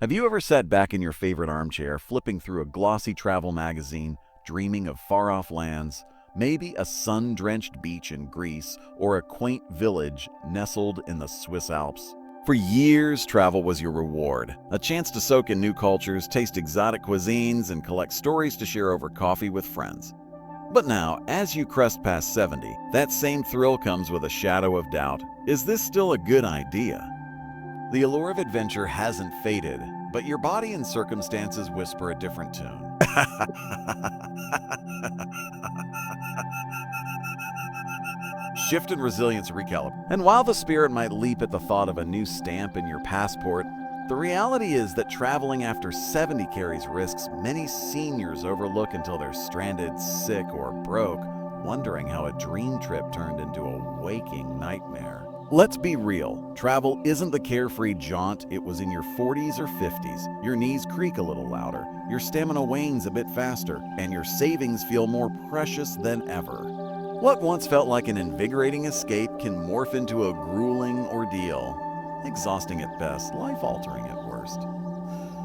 Have you ever sat back in your favorite armchair, flipping through a glossy travel magazine, dreaming of far-off lands, maybe a sun-drenched beach in Greece or a quaint village nestled in the Swiss Alps? For years, travel was your reward, a chance to soak in new cultures, taste exotic cuisines, and collect stories to share over coffee with friends. But now, as you crest past 70, that same thrill comes with a shadow of doubt. Is this still a good idea? The allure of adventure hasn't faded, but your body and circumstances whisper a different tune. Shift and resilience recalibrate. And while the spirit might leap at the thought of a new stamp in your passport, the reality is that traveling after 70 carries risks many seniors overlook until they're stranded, sick, or broke, wondering how a dream trip turned into a waking nightmare. Let's be real, travel isn't the carefree jaunt it was in your 40s or 50s. Your knees creak a little louder, your stamina wanes a bit faster, and your savings feel more precious than ever. What once felt like an invigorating escape can morph into a grueling ordeal. Exhausting at best, life-altering at worst.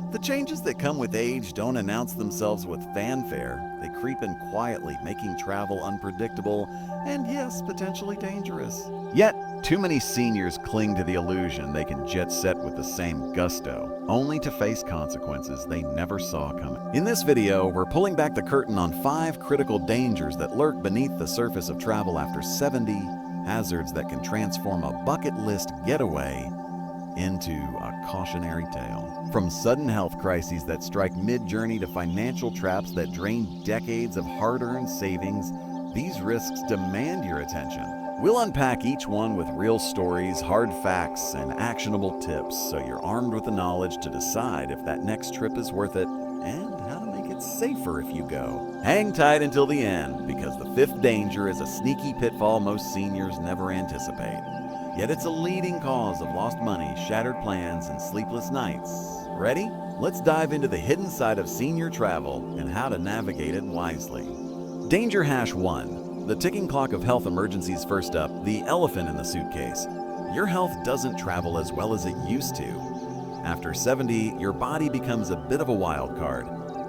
The changes that come with age don't announce themselves with fanfare. They creep in quietly, making travel unpredictable and, yes, potentially dangerous. Yet, too many seniors cling to the illusion they can jet set with the same gusto, only to face consequences they never saw coming. In this video, we're pulling back the curtain on 5 critical dangers that lurk beneath the surface of travel after 70, hazards that can transform a bucket list getaway into a cautionary tale. From sudden health crises that strike mid-journey to financial traps that drain decades of hard-earned savings, these risks demand your attention. We'll unpack each one with real stories, hard facts, and actionable tips so you're armed with the knowledge to decide if that next trip is worth it and how to make it safer if you go. Hang tight until the end, because the 5th danger is a sneaky pitfall most seniors never anticipate. Yet it's a leading cause of lost money, shattered plans, and sleepless nights. Ready? Let's dive into the hidden side of senior travel and how to navigate it wisely. Danger Hash 1. The ticking clock of health emergencies. First up, the elephant in the suitcase. Your health doesn't travel as well as it used to. After 70, your body becomes a bit of a wild card,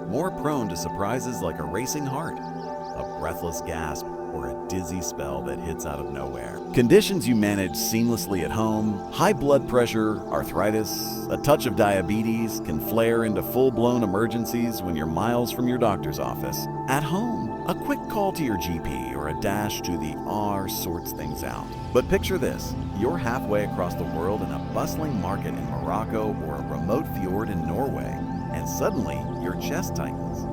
more prone to surprises like a racing heart, a breathless gasp, or a dizzy spell that hits out of nowhere. Conditions you manage seamlessly at home, high blood pressure, arthritis, a touch of diabetes can flare into full-blown emergencies when you're miles from your doctor's office. At home, a quick call to your GP or a dash to the ER sorts things out. But picture this, you're halfway across the world in a bustling market in Morocco or a remote fjord in Norway, and suddenly your chest tightens.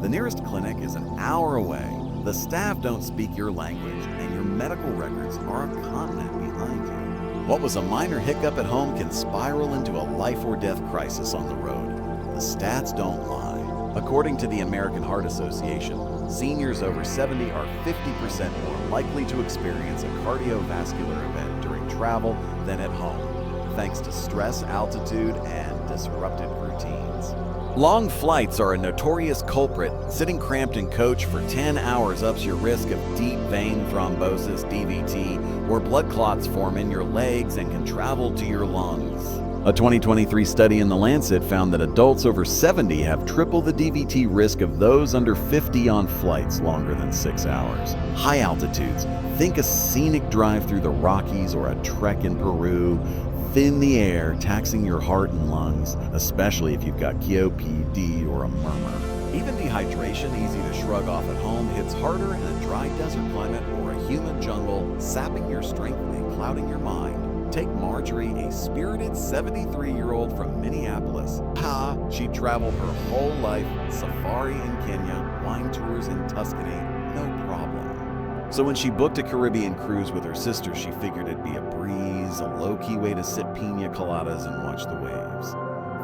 The nearest clinic is an hour away. The staff don't speak your language, and your medical records are a continent behind you. What was a minor hiccup at home can spiral into a life or death crisis on the road. The stats don't lie. According to the American Heart Association, seniors over 70 are 50% more likely to experience a cardiovascular event during travel than at home, thanks to stress, altitude, and disrupted routines. Long flights are a notorious culprit. Sitting cramped in coach for 10 hours ups your risk of deep vein thrombosis, DVT, where blood clots form in your legs and can travel to your lungs. A 2023 study in The Lancet found that adults over 70 have triple the DVT risk of those under 50 on flights longer than 6 hours. High altitudes. Think a scenic drive through the Rockies or a trek in Peru. Thin the air, taxing your heart and lungs, especially if you've got COPD or a murmur. Even dehydration, easy to shrug off at home, hits harder in a dry desert climate or a humid jungle, sapping your strength and clouding your mind. Take Marjorie, a spirited 73-year-old from Minneapolis. She traveled her whole life, safari in Kenya, wine tours in Tuscany, no problem. So when she booked a Caribbean cruise with her sister, she figured it'd be a breeze, a low-key way to sip pina coladas and watch the waves.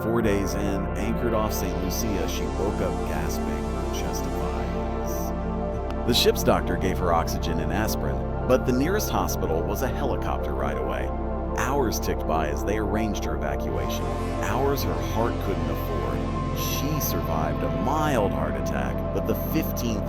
4 days in, anchored off St. Lucia, she woke up gasping, chest of ice. The ship's doctor gave her oxygen and aspirin, but the nearest hospital was a helicopter ride away. Hours ticked by as they arranged her evacuation, hours her heart couldn't afford. She survived a mild heart attack, but the $15,000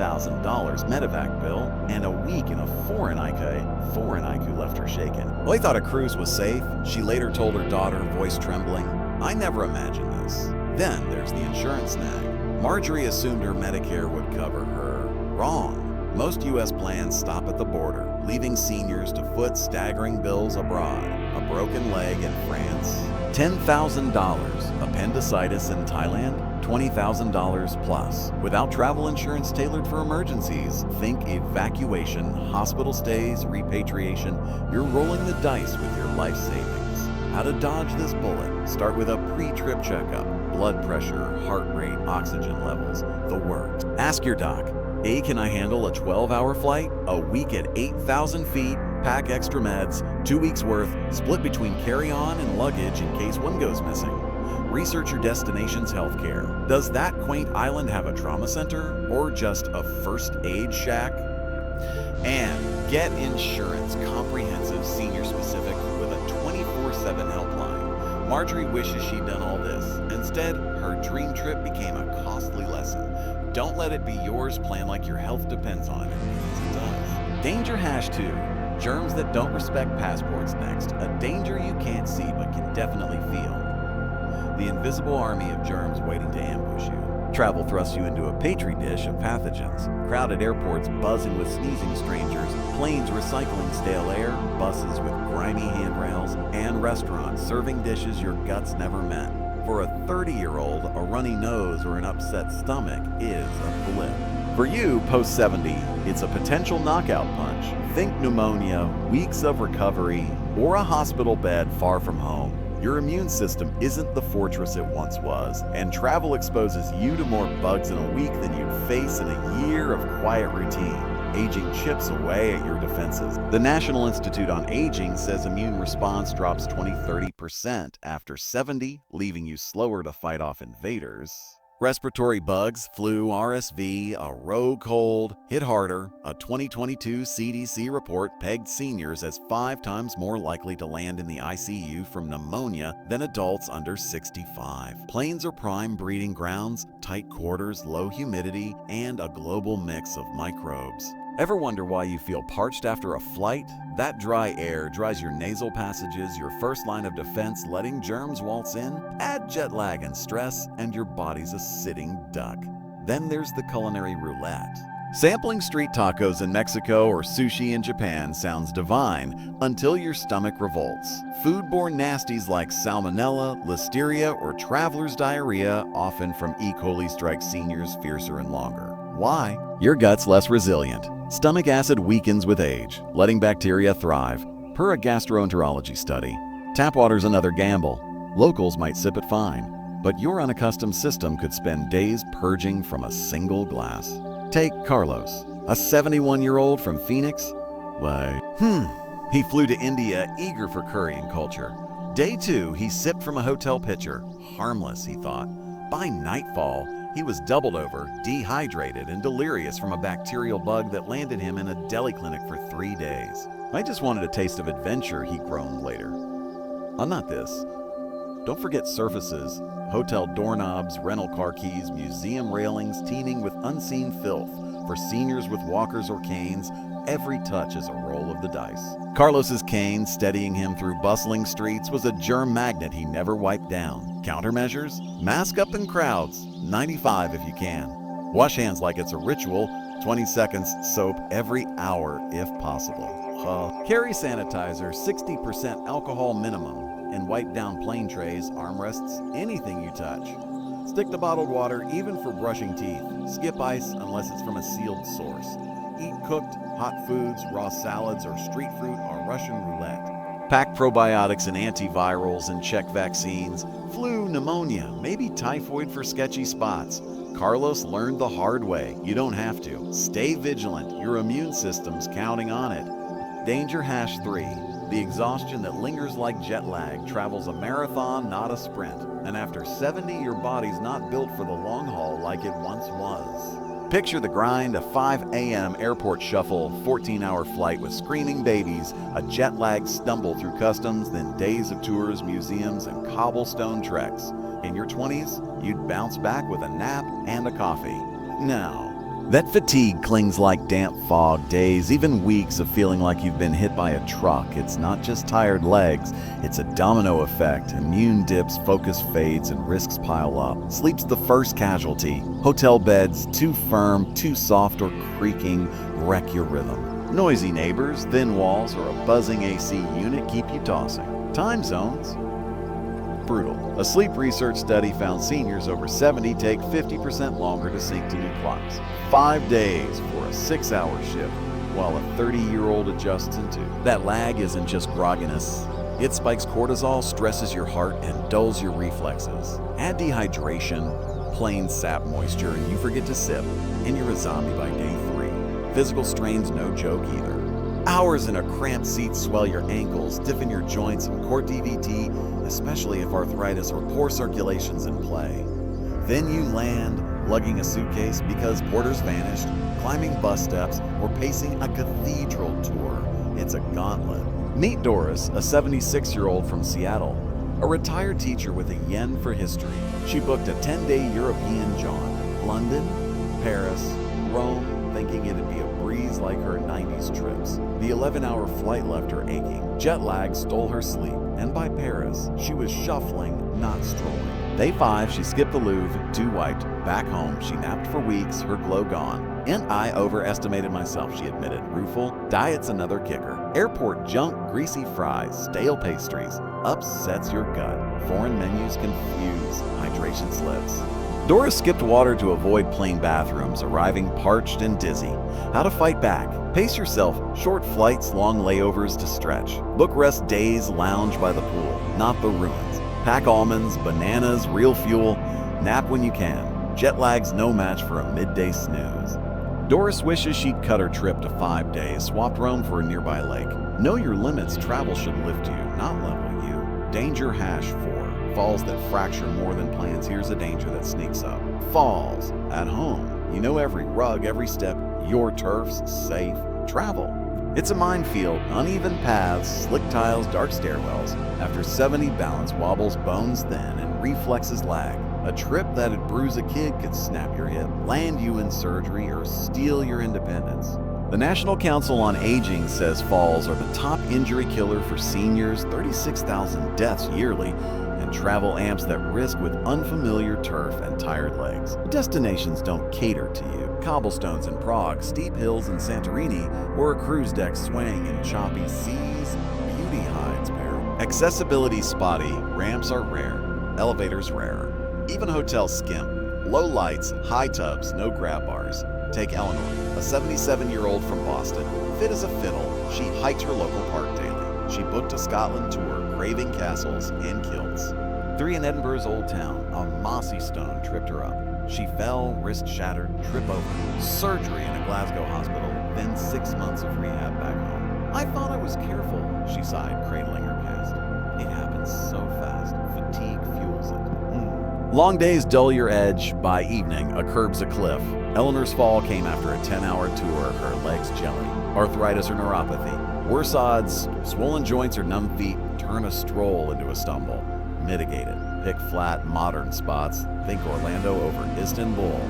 medevac bill and a week in a foreign ICU left her shaken. Well, I thought a cruise was safe, she later told her daughter, voice trembling. I never imagined this. Then there's the insurance snag. Marjorie assumed her Medicare would cover her. Wrong. Most U.S. plans stop at the border, leaving seniors to foot staggering bills abroad. A broken leg in France, $10,000. Appendicitis in Thailand, $20,000 plus. Without travel insurance tailored for emergencies, think evacuation, hospital stays, repatriation. You're rolling the dice with your life savings. How to dodge this bullet? Start with a pre-trip checkup. Blood pressure, heart rate, oxygen levels, the works. Ask your doc. A, can I handle a 12-hour flight? A week at 8,000 feet? Pack extra meds, 2 weeks worth, split between carry-on and luggage in case one goes missing. Research your destination's healthcare. Does that quaint island have a trauma center or just a first aid shack? And get insurance, comprehensive, senior-specific with a 24/7 helpline. Marjorie wishes she'd done all this. Instead, her dream trip became a costly lesson. Don't let it be yours. Plan like your health depends on it, because it does. Danger #2. Germs that don't respect passports next. A danger you can't see but can definitely feel. The invisible army of germs waiting to ambush you. Travel thrusts you into a petri dish of pathogens. Crowded airports buzzing with sneezing strangers, planes recycling stale air, buses with grimy handrails, and restaurants serving dishes your guts never met. For a 30-year-old, a runny nose or an upset stomach is a blip. For you, post-70, it's a potential knockout punch. Think pneumonia, weeks of recovery, or a hospital bed far from home. Your immune system isn't the fortress it once was, and travel exposes you to more bugs in a week than you'd face in a year of quiet routine. Aging chips away at your defenses. The National Institute on Aging says immune response drops 20-30% after 70, leaving you slower to fight off invaders. Respiratory bugs, flu, RSV, a rogue cold hit harder. A 2022 CDC report pegged seniors as 5 times more likely to land in the ICU from pneumonia than adults under 65. Planes are prime breeding grounds, tight quarters, low humidity, and a global mix of microbes. Ever wonder why you feel parched after a flight? That dry air dries your nasal passages, your first line of defense, letting germs waltz in. Add jet lag and stress, and your body's a sitting duck. Then there's the culinary roulette. Sampling street tacos in Mexico or sushi in Japan sounds divine until your stomach revolts. Foodborne nasties like salmonella, listeria, or traveler's diarrhea, often from E. coli, strike seniors fiercer and longer. Why? Your gut's less resilient. Stomach acid weakens with age, letting bacteria thrive, per a gastroenterology study. Tap water's another gamble. Locals might sip it fine, but your unaccustomed system could spend days purging from a single glass. Take Carlos, a 71-year-old from Phoenix. He flew to India eager for curry and culture. Day 2, he sipped from a hotel pitcher. Harmless, he thought. By nightfall, he was doubled over, dehydrated, and delirious from a bacterial bug that landed him in a deli clinic for 3 days. I just wanted a taste of adventure, he groaned later. Not this. Don't forget surfaces, hotel doorknobs, rental car keys, museum railings teeming with unseen filth. For seniors with walkers or canes, every touch is a roll of the dice. Carlos's cane, steadying him through bustling streets, was a germ magnet he never wiped down. Countermeasures? Mask up in crowds, 95 if you can. Wash hands like it's a ritual, 20 seconds soap every hour if possible. Carry sanitizer, 60% alcohol minimum, and wipe down plane trays, armrests, anything you touch. Stick to bottled water even for brushing teeth. Skip ice unless it's from a sealed source. Eat cooked, hot foods, raw salads, or street fruit or Russian roulette. Pack probiotics and antivirals and check vaccines. Flu, pneumonia, maybe typhoid for sketchy spots. Carlos learned the hard way. You don't have to. Stay vigilant. Your immune system's counting on it. Danger #3. The exhaustion that lingers like jet lag travels a marathon, not a sprint. And after 70, your body's not built for the long haul like it once was. Picture the grind, a 5 a.m. airport shuffle, 14-hour flight with screaming babies, a jet-lagged stumble through customs, then days of tours, museums, and cobblestone treks. In your 20s, you'd bounce back with a nap and a coffee. Now, That fatigue clings like damp fog, days, even weeks of feeling like you've been hit by a truck. It's not just tired legs, it's a domino effect. Immune dips, focus fades, and risks pile up. Sleep's the first casualty. Hotel beds, too firm, too soft, or creaking, wreck your rhythm. Noisy neighbors, thin walls, or a buzzing AC unit keep you tossing. Time zones. Brutal. A sleep research study found seniors over 70 take 50% longer to sync to new clocks. 5 days for a 6-hour shift, while a 30-year-old adjusts in 2. That lag isn't just grogginess. It spikes cortisol, stresses your heart, and dulls your reflexes. Add dehydration, plain sap moisture, and you forget to sip, and you're a zombie by day 3. Physical strain's no joke either. Hours in a cramped seat swell your ankles, stiffen your joints, and court DVT, especially if arthritis or poor circulation's in play. Then you land, lugging a suitcase because porters vanished, climbing bus steps, or pacing a cathedral tour. It's a gauntlet. Meet Doris, a 76-year-old from Seattle, a retired teacher with a yen for history. She booked a 10-day European jaunt. London, Paris, Rome, thinking it'd be a breeze like her 90s trips. The 11-hour flight left her aching. Jet lag stole her sleep, and by Paris, she was shuffling, not strolling. Day 5, she skipped the Louvre, too wiped. Back home, she napped for weeks, her glow gone. And I overestimated myself, she admitted. Rueful, diet's another kicker. Airport junk, greasy fries, stale pastries. Upsets your gut. Foreign menus confuse. Hydration slips. Doris skipped water to avoid plain bathrooms, arriving parched and dizzy. How to fight back. Pace yourself. Short flights, long layovers to stretch. Book rest days, lounge by the pool, not the ruins. Pack almonds, bananas, real fuel. Nap when you can. Jet lag's no match for a midday snooze. Doris wishes she'd cut her trip to 5 days, swapped Rome for a nearby lake. Know your limits. Travel should lift you, not level you. Danger #4. Falls that fracture more than plans. Here's a danger that sneaks up. Falls. At home. You know every rug, every step. Your turf's safe. Travel. It's a minefield. Uneven paths, slick tiles, dark stairwells. After 70, balance wobbles, bones thin, and reflexes lag. A trip that'd bruise a kid could snap your hip, land you in surgery, or steal your independence. The National Council on Aging says falls are the top injury killer for seniors, 36,000 deaths yearly, and travel amps that risk with unfamiliar turf and tired legs. Destinations don't cater to you. Cobblestones in Prague, steep hills in Santorini, or a cruise deck swaying in choppy seas, beauty hides peril. Accessibility spotty, ramps are rare, elevators rarer. Even hotels skimp. Low lights, high tubs, no grab bars. Take Eleanor, a 77-year-old from Boston. Fit as a fiddle, she hiked her local park daily. She booked a Scotland tour, craving castles and kilts. 3 in Edinburgh's Old Town, a mossy stone tripped her up. She fell, wrist shattered, trip over. Surgery in a Glasgow hospital, then 6 months of rehab back home. I thought I was careful, she sighed, cradling her past. It happens so fast, fatigue fuels it. Long days dull your edge. By evening, a curb's a cliff. Eleanor's fall came after a 10-hour tour, her legs jelly. Arthritis or neuropathy. Worse odds, swollen joints or numb feet turn a stroll into a stumble. Mitigate it. Pick flat, modern spots. Think Orlando over Istanbul.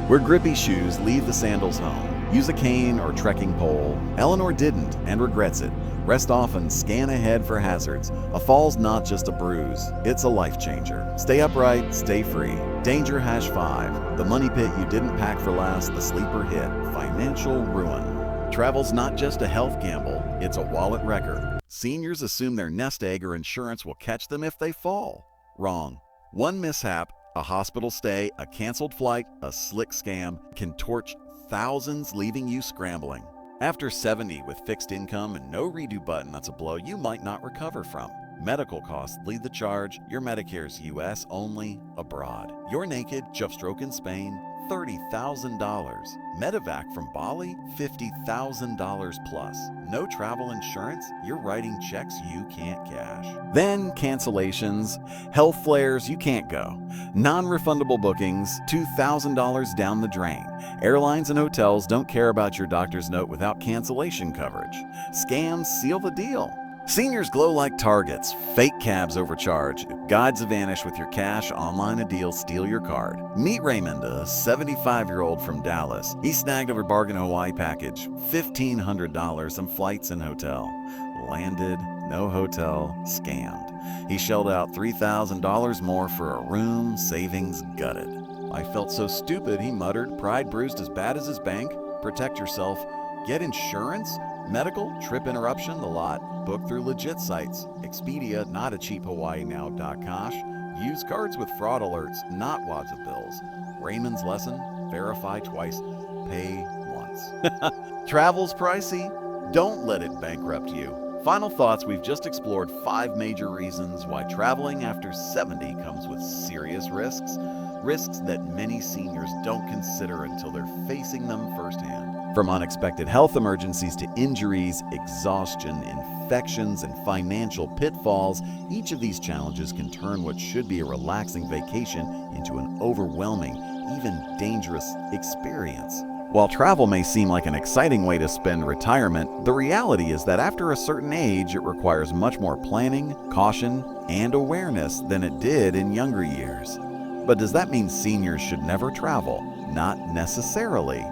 Wear grippy shoes, leave the sandals home. Use a cane or trekking pole. Eleanor didn't and regrets it. Rest often, scan ahead for hazards. A fall's not just a bruise, it's a life changer. Stay upright, stay free. Danger #5. The money pit you didn't pack for last, the sleeper hit. Financial ruin. Travel's not just a health gamble, it's a wallet wrecker. Seniors assume their nest egg or insurance will catch them if they fall. Wrong. One mishap, a hospital stay, a canceled flight, a slick scam can torch thousands, leaving you scrambling. After 70 with fixed income and no redo button, that's a blow you might not recover from. Medical costs lead the charge. Your Medicare's US only, abroad. You're naked, just stroke in Spain, $30,000. Medevac from Bali, $50,000 plus. No travel insurance, you're writing checks you can't cash. Then cancellations, health flares, you can't go. Non-refundable bookings, $2,000 down the drain. Airlines and hotels don't care about your doctor's note without cancellation coverage. Scams seal the deal. Seniors glow like targets, fake cabs overcharge, guides vanish with your cash, online a deal, steal your card. Meet Raymond, a 75-year-old from Dallas. He snagged a bargain Hawaii package, $1,500, some flights and hotel. Landed, no hotel, scammed. He shelled out $3,000 more for a room, savings gutted. I felt so stupid, he muttered, pride bruised as bad as his bank. Protect yourself. Get insurance? Medical, trip interruption, the lot. Book through legit sites. Expedia, not a cheap HawaiiNow.com. Use cards with fraud alerts, not wads of bills. Raymond's lesson, verify twice, pay once. Travel's pricey. Don't let it bankrupt you. Final thoughts, we've just explored 5 major reasons why traveling after 70 comes with serious risks. Risks that many seniors don't consider until they're facing them firsthand. From unexpected health emergencies to injuries, exhaustion, infections, and financial pitfalls, each of these challenges can turn what should be a relaxing vacation into an overwhelming, even dangerous experience. While travel may seem like an exciting way to spend retirement, the reality is that after a certain age, it requires much more planning, caution, and awareness than it did in younger years. But does that mean seniors should never travel? Not necessarily.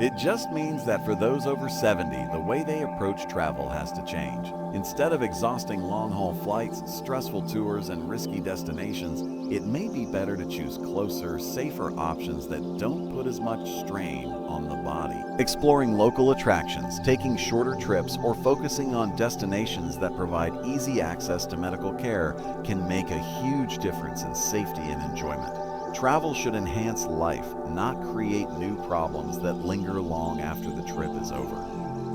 It just means that for those over 70, the way they approach travel has to change. Instead of exhausting long-haul flights, stressful tours, and risky destinations, it may be better to choose closer, safer options that don't put as much strain on the body. Exploring local attractions, taking shorter trips, or focusing on destinations that provide easy access to medical care can make a huge difference in safety and enjoyment. Travel should enhance life, not create new problems that linger long after the trip is over.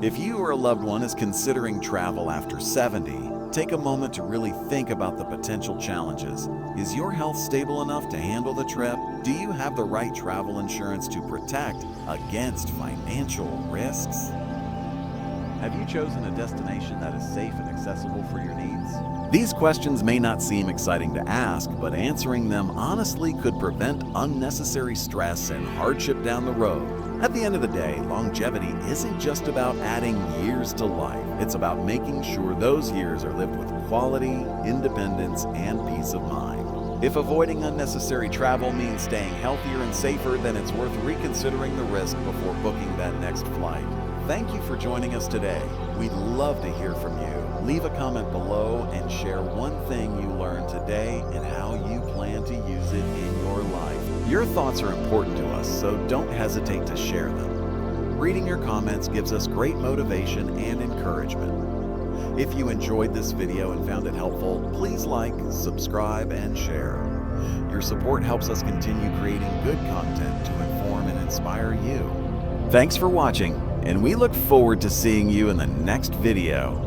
If you or a loved one is considering travel after 70, take a moment to really think about the potential challenges. Is your health stable enough to handle the trip? Do you have the right travel insurance to protect against financial risks? Have you chosen a destination that is safe and accessible for your needs? These questions may not seem exciting to ask, but answering them honestly could prevent unnecessary stress and hardship down the road. At the end of the day, longevity isn't just about adding years to life. It's about making sure those years are lived with quality, independence, and peace of mind. If avoiding unnecessary travel means staying healthier and safer, then it's worth reconsidering the risk before booking that next flight. Thank you for joining us today. We'd love to hear from you. Leave a comment below and share one thing you learned today and how you plan to use it in your life. Your thoughts are important to us, so don't hesitate to share them. Reading your comments gives us great motivation and encouragement. If you enjoyed this video and found it helpful, please like, subscribe, and share. Your support helps us continue creating good content to inform and inspire you. Thanks for watching, and we look forward to seeing you in the next video.